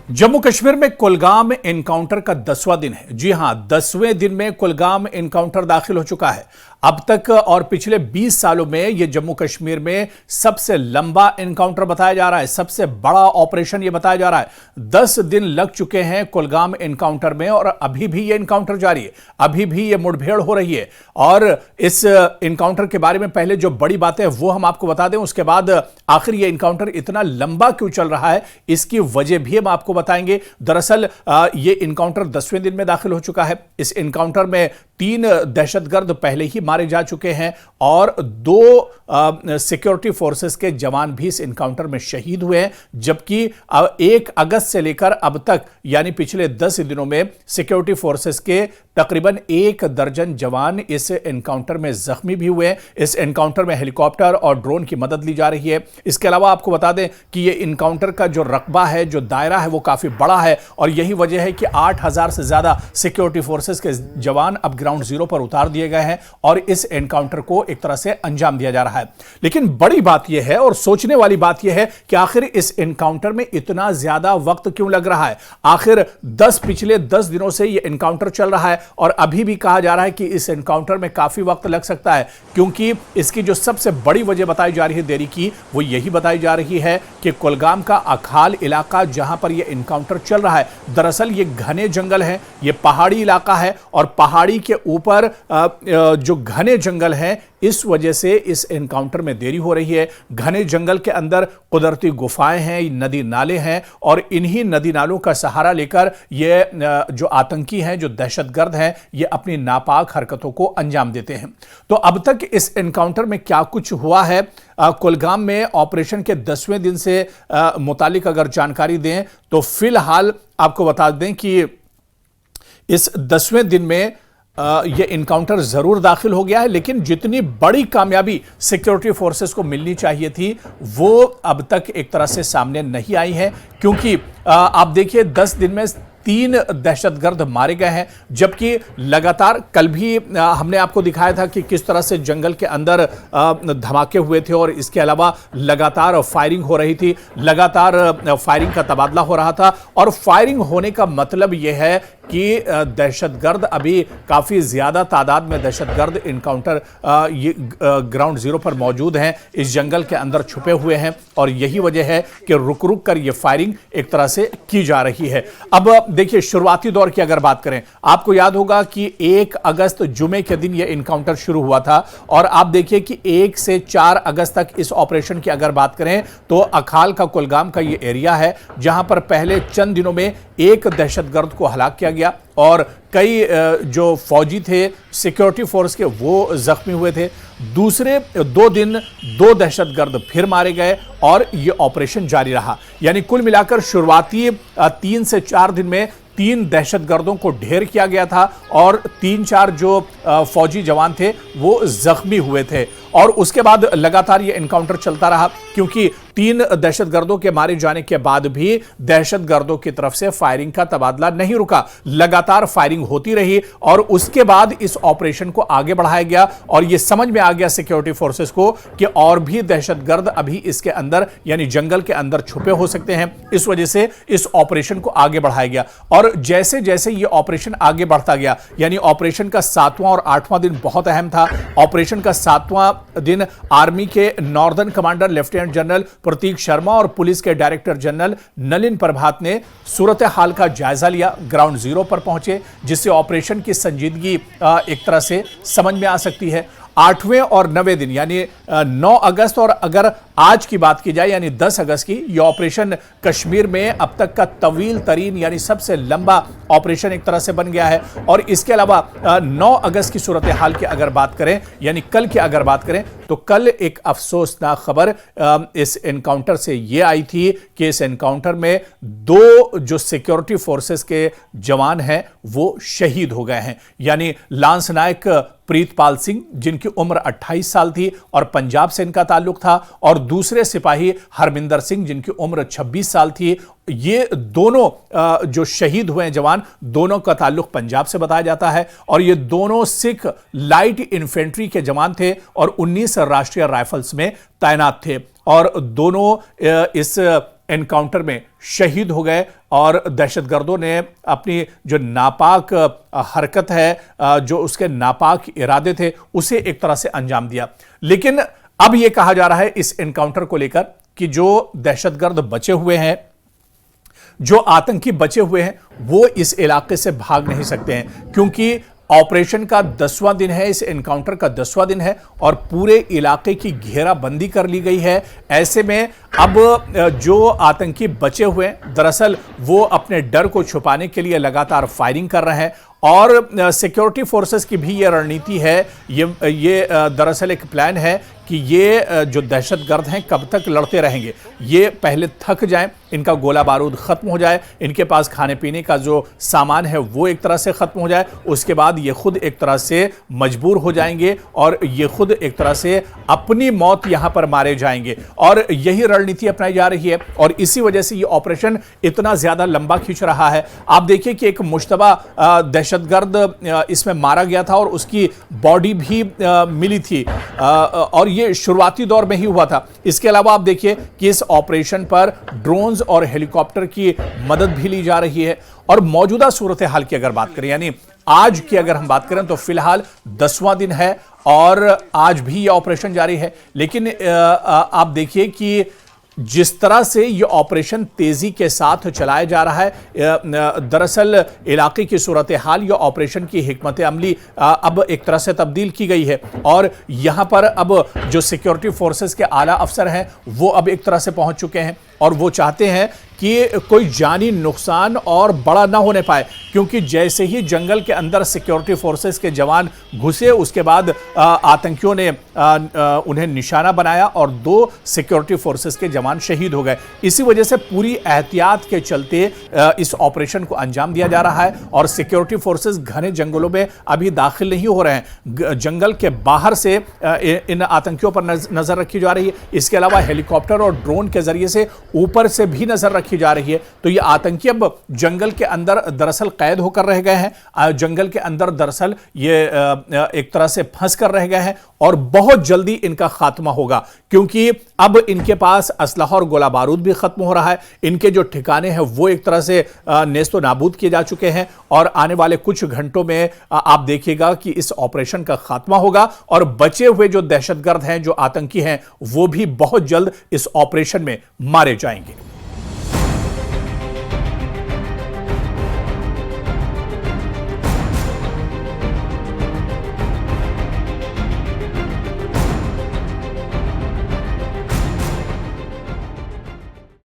जम्मू कश्मीर में कुलगाम एनकाउंटर का 10वां दिन है। जी हां, 10वें दिन में कुलगाम एनकाउंटर दाखिल हो चुका है। अब तक और पिछले 20 सालों में यह जम्मू कश्मीर में सबसे लंबा एनकाउंटर बताया जा रहा है, सबसे बड़ा ऑपरेशन यह बताया जा रहा है। 10 दिन लग चुके हैं कुलगाम एनकाउंटर में और अभी भी यह एनकाउंटर जारी है, अभी भी यह मुठभेड़ हो रही है। और इस एनकाउंटर के बारे में पहले जो बड़ी बातें हैं वो हम आपको बता दें, उसके बाद आखिर यह एनकाउंटर इतना लंबा क्यों चल रहा है इसकी वजह भी हम आपको बताएंगे। दरअसल यह एनकाउंटर 10वें दिन में दाखिल हो चुका है। इस एनकाउंटर में 3 दहशतगर्द पहले ही मारे जा चुके हैं और 2 सिक्योरिटी फोर्सेस के जवान भी इस एनकाउंटर में शहीद हुए हैं। जबकि 1 अगस्त से लेकर अब तक यानी पिछले 10 दिनों में सिक्योरिटी फोर्सेस के तकरीबन 1 दर्जन जवान इस एनकाउंटर में जख्मी भी हुए हैं। इस एनकाउंटर में हेलीकॉप्टर और ड्रोन की मदद ली जा रही है। इसके अलावा आपको बता दें कि यह एनकाउंटर का जो रकबा है, जो दायरा है, वो काफी बड़ा है और यही वजह है कि 8000 से ज्यादा सिक्योरिटी फोर्सेस के जवान अब ग्राउंड जीरो पर उतार दिए गए हैं और इस एनकाउंटर को एक तरह से अंजाम दिया जा रहा है। लेकिन बड़ी बात यह है और सोचने वाली बात यह है कि आखिर इस एनकाउंटर में इतना ज्यादा वक्त क्यों लग रहा है। आखिर पिछले 10 दिनों से यह एनकाउंटर चल रहा है और अभी भी कहा जा रहा है कि इस एनकाउंटर में काफी वक्त लग सकता है, क्योंकि इसकी जो सबसे बड़ी वजह बताई जा रही है देरी की, वो यही बताई जा रही है कि कुलगाम का अखाल इलाका जहां पर यह एनकाउंटर चल रहा है, दरअसल ये घने जंगल है, ये पहाड़ी इलाका है और पहाड़ी के ऊपर जो घने जंगल हैं, इस वजह से इस एनकाउंटर में देरी हो रही है। घने जंगल के अंदर कुदरती गुफाएं हैं, नदी नाले हैं और इन्हीं नदी नालों का सहारा लेकर ये जो आतंकी हैं, जो दहशतगर्द हैं, ये अपनी नापाक हरकतों को अंजाम देते हैं। तो अब तक इस एनकाउंटर में क्या कुछ हुआ है, कुलगाम में ऑपरेशन के 10वें दिन से मुतालिक अगर जानकारी दें तो फिलहाल आपको बता दें कि इस 10वें दिन में यह एनकाउंटर जरूर दाखिल हो गया है, लेकिन जितनी बड़ी कामयाबी सिक्योरिटी फोर्सेस को मिलनी चाहिए थी वो अब तक एक तरह से सामने नहीं आई है। क्योंकि आप देखिए 10 दिन में 3 दहशतगर्द मारे गए हैं, जबकि लगातार कल भी हमने आपको दिखाया था कि किस तरह से जंगल के अंदर धमाके हुए थे और इसके अलावा लगातार फायरिंग हो रही थी, लगातार फायरिंग का तबादला हो रहा था। और फायरिंग होने का मतलब यह है कि दहशतगर्द अभी काफी ज्यादा तादाद में दहशतगर्द एनकाउंटर ग्राउंड जीरो पर मौजूद हैं, इस जंगल के अंदर छुपे हुए हैं और यही वजह है कि रुक रुक कर यह फायरिंग एक तरह से की जा रही है। अब देखिए, शुरुआती दौर की अगर बात करें, आपको याद होगा कि 1 अगस्त जुमे के दिन यह एनकाउंटर शुरू हुआ था और आप देखिए कि 1 से 4 अगस्त तक इस ऑपरेशन की अगर बात करें तो अखाल का कुलगाम का यह एरिया है जहां पर पहले चंद दिनों में 1 दहशतगर्द को हलाक किया गया और कई जो फौजी थे सिक्योरिटी फोर्स के वो जख्मी हुए थे। दूसरे 2 दिन 2 दहशतगर्द फिर मारे गए और यह ऑपरेशन जारी रहा। यानी कुल मिलाकर शुरुआती 3 से 4 दिन में 3 दहशतगर्दों को ढेर किया गया था और 3-4 जो फौजी जवान थे वो जख्मी हुए थे और उसके बाद लगातार ये एनकाउंटर चलता रहा, क्योंकि 3 दहशतगर्दों के मारे जाने के बाद भी दहशतगर्दों की तरफ से फायरिंग का तबादला नहीं रुका, लगातार फायरिंग होती रही और उसके बाद इस ऑपरेशन को आगे बढ़ाया गया और यह समझ में आ गया सिक्योरिटी फोर्सेस को कि और भी दहशतगर्द अभी इसके अंदर यानी जंगल के अंदर छुपे हो सकते हैं। इस वजह से इस ऑपरेशन को आगे बढ़ाया गया और जैसे जैसे यह ऑपरेशन आगे बढ़ता गया, यानी ऑपरेशन का 7वां और 8वां दिन बहुत अहम था। ऑपरेशन का 7वां दिन आर्मी के नॉर्दर्न कमांडर लेफ्टिनेंट जनरल प्रतीक शर्मा और पुलिस के डायरेक्टर जनरल नलिन प्रभात ने सूरत हाल का जायजा लिया, ग्राउंड जीरो पर पहुंचे, जिससे ऑपरेशन की संजीदगी एक तरह से समझ में आ सकती है। 8वें और 9वें दिन यानी 9 अगस्त और अगर आज की बात की जाए यानी 10 अगस्त की, यह ऑपरेशन कश्मीर में अब तक का तवील तरीन यानी सबसे लंबा ऑपरेशन एक तरह से बन गया है। और इसके अलावा 9 अगस्त की सूरत हाल की अगर बात करें यानी कल की अगर बात करें तो कल एक अफसोसनाक खबर इस एनकाउंटर से यह आई थी कि इस एनकाउंटर में 2 जो सिक्योरिटी फोर्सेस के जवान हैं वो शहीद हो गए हैं। यानी लांस नायक प्रीतपाल सिंह जिनकी उम्र 28 साल थी और पंजाब से इनका ताल्लुक था, और दूसरे सिपाही हरमिंदर सिंह जिनकी उम्र 26 साल थी। ये दोनों जो शहीद हुए जवान, दोनों का ताल्लुक पंजाब से बताया जाता है और ये दोनों सिख लाइट इन्फेंट्री के जवान थे और 19 राष्ट्रीय राइफल्स में तैनात थे और दोनों इस एनकाउंटर में शहीद हो गए और दहशतगर्दों ने अपनी जो नापाक हरकत है, जो उसके नापाक इरादे थे, उसे एक तरह से अंजाम दिया। लेकिन अब यह कहा जा रहा है इस एनकाउंटर को लेकर कि जो दहशतगर्द बचे हुए हैं, जो आतंकी बचे हुए हैं, वो इस इलाके से भाग नहीं सकते हैं, क्योंकि ऑपरेशन का 10वां दिन है, इस एनकाउंटर का 10वां दिन है और पूरे इलाके की घेराबंदी कर ली गई है। ऐसे में अब जो आतंकी बचे हुए हैं, दरअसल वो अपने डर को छुपाने के लिए लगातार फायरिंग कर रहे हैं और सिक्योरिटी फोर्सेस की भी ये रणनीति है, ये दरअसल एक प्लान है कि ये जो दहशतगर्द हैं कब तक लड़ते रहेंगे, ये पहले थक जाएं, इनका गोला बारूद खत्म हो जाए, इनके पास खाने पीने का जो सामान है वो एक तरह से खत्म हो जाए, उसके बाद ये खुद एक तरह से मजबूर हो जाएंगे और ये खुद एक तरह से अपनी मौत यहां पर मारे जाएंगे। और यही रणनीति अपनाई जा रही है और इसी वजह से ये ऑपरेशन इतना ज्यादा लंबा खींच रहा है। आप देखिए कि एक मुश्तबा दहशतगर्द इसमें मारा गया था और उसकी बॉडी भी मिली थी और ये शुरुआती दौर में ही हुआ था। इसके अलावा आप देखिए कि इस ऑपरेशन पर ड्रोन्स और हेलीकॉप्टर की मदद भी ली जा रही है। और मौजूदा सूरत हाल की अगर बात करें, यानी आज की अगर हम बात करें, तो फिलहाल 10वां दिन है और आज भी यह ऑपरेशन जारी है। लेकिन आप देखिए कि जिस तरह से ये ऑपरेशन तेजी के साथ चलाया जा रहा है, दरअसल इलाके की सूरत हाल, ये ऑपरेशन की हिकमत अमली अब एक तरह से तब्दील की गई है और यहां पर अब जो सिक्योरिटी फोर्सेस के आला अफसर हैं वो अब एक तरह से पहुंच चुके हैं और वो चाहते हैं कि कोई जानी नुकसान और बड़ा ना होने पाए, क्योंकि जैसे ही जंगल के अंदर सिक्योरिटी फोर्सेस के जवान घुसे, उसके बाद आतंकियों ने उन्हें निशाना बनाया और 2 सिक्योरिटी फोर्सेस के जवान शहीद हो गए। इसी वजह से पूरी एहतियात के चलते इस ऑपरेशन को अंजाम दिया जा रहा है और सिक्योरिटी फोर्सेस घने जंगलों में अभी दाखिल नहीं हो रहे हैं, जंगल के बाहर से इन आतंकियों पर नजर रखी जा रही है। इसके अलावा हेलीकॉप्टर और ड्रोन के जरिए से ऊपर से भी नजर रखी जा रही है। तो ये आतंकी अब जंगल के अंदर दरअसल कैद होकर रह गए हैं, जंगल के अंदर दरअसल ये एक तरह से फंस कर रह गए हैं और बहुत जल्दी इनका खात्मा होगा, क्योंकि अब इनके पास असलहा और गोला बारूद भी खत्म हो रहा है। इनके जो ठिकाने हैं वो एक तरह से नेस्तो नाबूद किए जा चुके हैं और आने वाले कुछ घंटों में आप देखिएगा कि इस ऑपरेशन का खात्मा होगा और बचे हुए जो दहशतगर्द हैं, जो आतंकी हैं, वो भी बहुत जल्द इस ऑपरेशन में मारे जाएंगे।